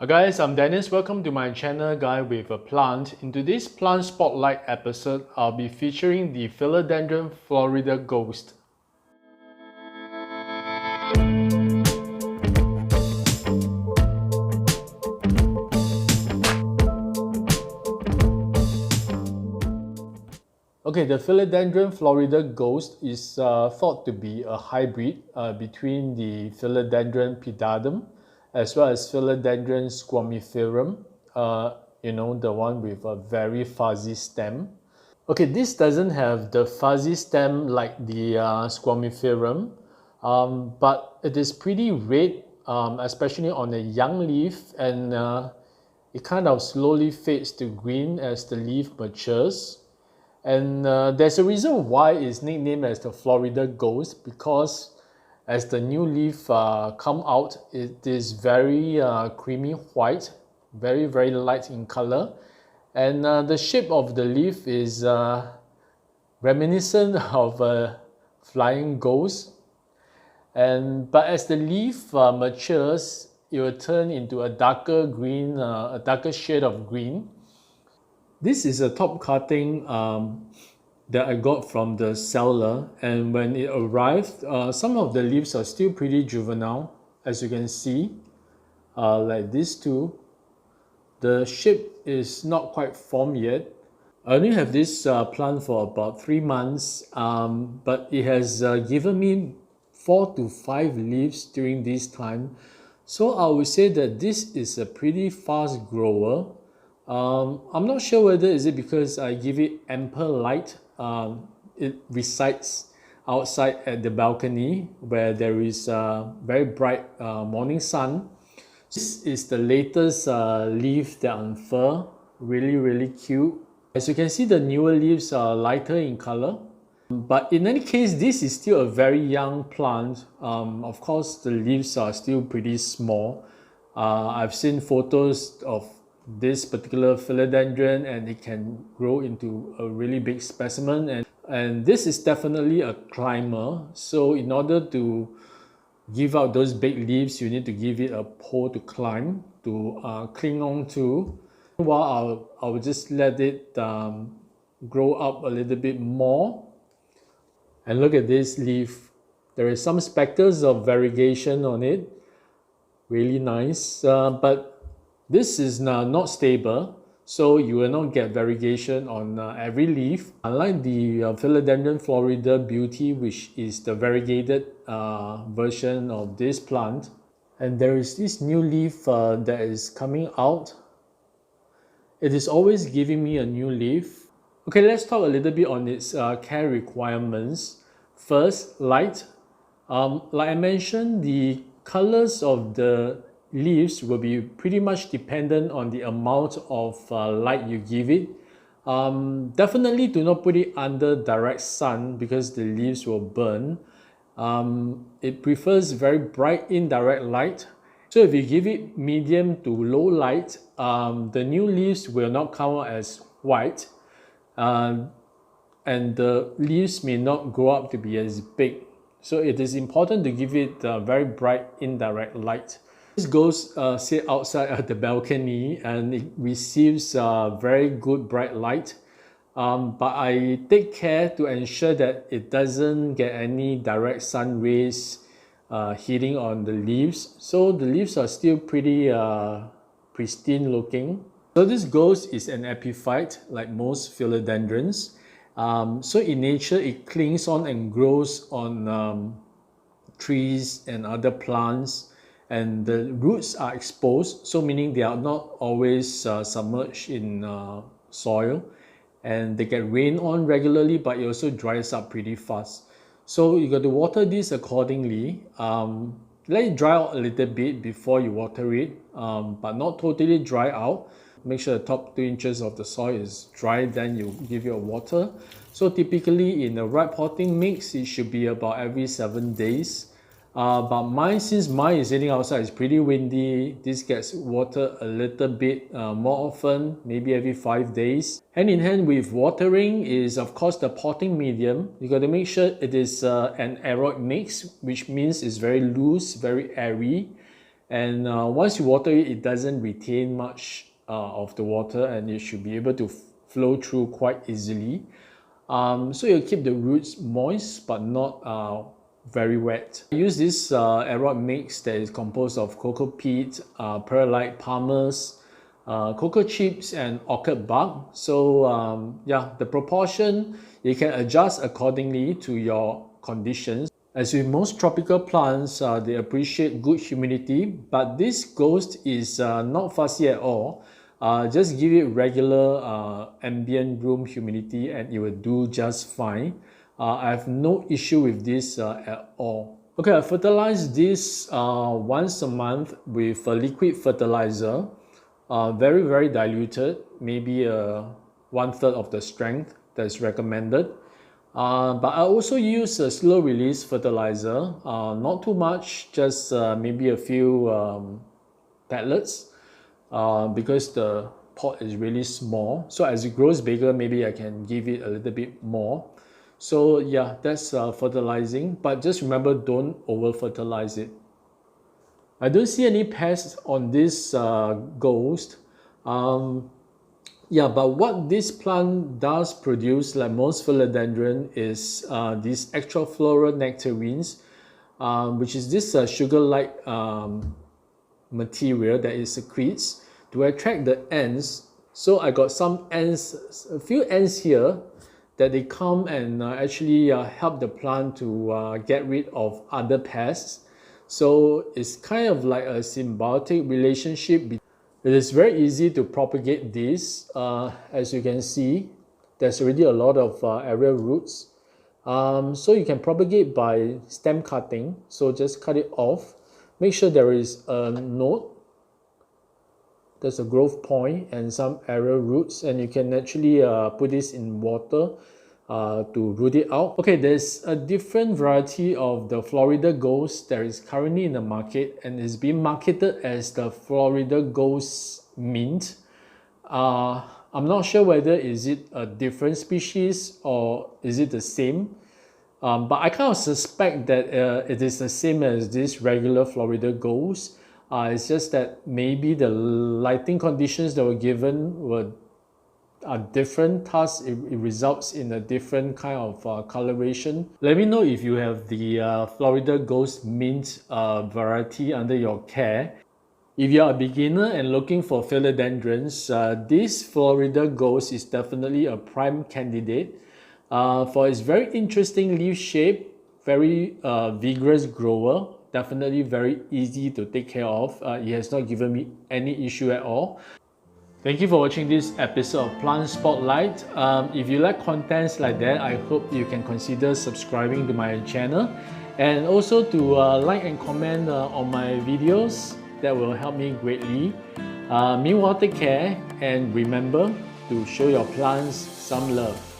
Hi guys, I'm Dennis. Welcome to my channel Guy with a Plant. In today's plant spotlight episode, I'll be featuring the Philodendron Florida Ghost. Okay, the Philodendron Florida Ghost is thought to be a hybrid between the Philodendron pedadum as well as Philodendron squamiferum, the one with a very fuzzy stem. Okay, this doesn't have the fuzzy stem like the squamiferum, but it is pretty red, especially on a young leaf, and it kind of slowly fades to green as the leaf matures. And there's a reason why it's nicknamed as the Florida Ghost, because as the new leaf come out, it is very creamy white, very light in color. And the shape of the leaf is reminiscent of a flying ghost. But as the leaf matures, it will turn into a darker green, a darker shade of green. This is a top cutting that I got from the seller, and when it arrived, some of the leaves are still pretty juvenile, as you can see, like these two. The shape is not quite formed yet. I only have this plant for about 3 months, but it has given me 4 to 5 leaves during this time. So I would say that this is a pretty fast grower. I'm not sure whether is it because I give it ample light. It resides outside at the balcony where there is very bright morning sun. This is the latest leaf that unfurl, really cute. As you can see, the newer leaves are lighter in color. But in any case, this is still a very young plant. Of course, the leaves are still pretty small. I've seen photos of this particular philodendron and it can grow into a really big specimen. And this is definitely a climber. So in order to give out those big leaves, you need to give it a pole to climb, to cling on to. While I'll just let it grow up a little bit more. And look at this leaf. There is some speckles of variegation on it. Really nice. But this is not stable, so you will not get variegation on every leaf. Unlike the Philodendron Florida Beauty, which is the variegated version of this plant. And there is this new leaf that is coming out. It is always giving me a new leaf. Okay, let's talk a little bit on its care requirements. First, light. Like I mentioned, the colors of the leaves will be pretty much dependent on the amount of light you give it. Definitely do not put it under direct sun because the leaves will burn. It prefers very bright indirect light. So if you give it medium to low light, the new leaves will not come out as white, and the leaves may not grow up to be as big. So it is important to give it very bright indirect light. This ghost sit outside at the balcony and it receives very good bright light. But I take care to ensure that it doesn't get any direct sun rays hitting on the leaves. So the leaves are still pretty pristine looking. So this ghost is an epiphyte like most philodendrons. So in nature, it clings on and grows on trees and other plants, and the roots are exposed, so meaning they are not always submerged in soil, and they get rain on regularly, but it also dries up pretty fast. So you got to water this accordingly. Let it dry out a little bit before you water it, but not totally dry out. Make sure the top 2 inches of the soil is dry, then you give your water. So typically in the right potting mix, it should be about every 7 days. But since mine is sitting outside, it's pretty windy, this gets watered a little bit more often, maybe every 5 days. Hand in hand with watering is of course the potting medium. You got to make sure it is an aerobic mix, which means it's very loose, very airy. And once you water it, it doesn't retain much of the water, and it should be able to flow through quite easily. So you'll keep the roots moist but not very wet. I use this aerob mix that is composed of cocoa peat, perlite, palmers, cocoa chips, and orchid bark. So yeah, the proportion you can adjust accordingly to your conditions. As with most tropical plants, they appreciate good humidity, but this ghost is not fussy at all. Just give it regular ambient room humidity and it will do just fine. I have no issue with this at all. Okay, I fertilize this once a month with a liquid fertilizer, very diluted, maybe 1/3 of the strength that's recommended. But I also use a slow release fertilizer, not too much, just maybe a few pellets, because the pot is really small. So as it grows bigger, maybe I can give it a little bit more. So yeah, that's fertilizing, but just remember, don't over fertilize it. I don't see any pests on this ghost. Yeah, but what this plant does produce, like most philodendron, is these extra floral nectarines, which is this sugar-like material that it secretes to attract the ants. So I got some ants, a few ants here, that they come and actually help the plant to get rid of other pests. So it's kind of like a symbiotic relationship. It is very easy to propagate this. As you can see, there's already a lot of aerial roots. So you can propagate by stem cutting. So just cut it off. Make sure there is a node. There's a growth point and some aerial roots, and you can actually put this in water to root it out. Okay, there's a different variety of the Florida Ghost that is currently in the market and is being marketed as the Florida Ghost Mint. I'm not sure whether is it a different species or is it the same. But I kind of suspect that it is the same as this regular Florida Ghost. It's just that maybe the lighting conditions that were given are different, thus it results in a different kind of coloration. Let me know if you have the Florida Ghost Mint variety under your care. If you are a beginner and looking for philodendrons, this Florida Ghost is definitely a prime candidate for its very interesting leaf shape, very vigorous grower, definitely very easy to take care of. It has not given me any issue at all. Thank you for watching this episode of Plant Spotlight. If you like contents like that, I hope you can consider subscribing to my channel and also to like and comment on my videos. That will help me greatly. Meanwhile, take care and remember to show your plants some love.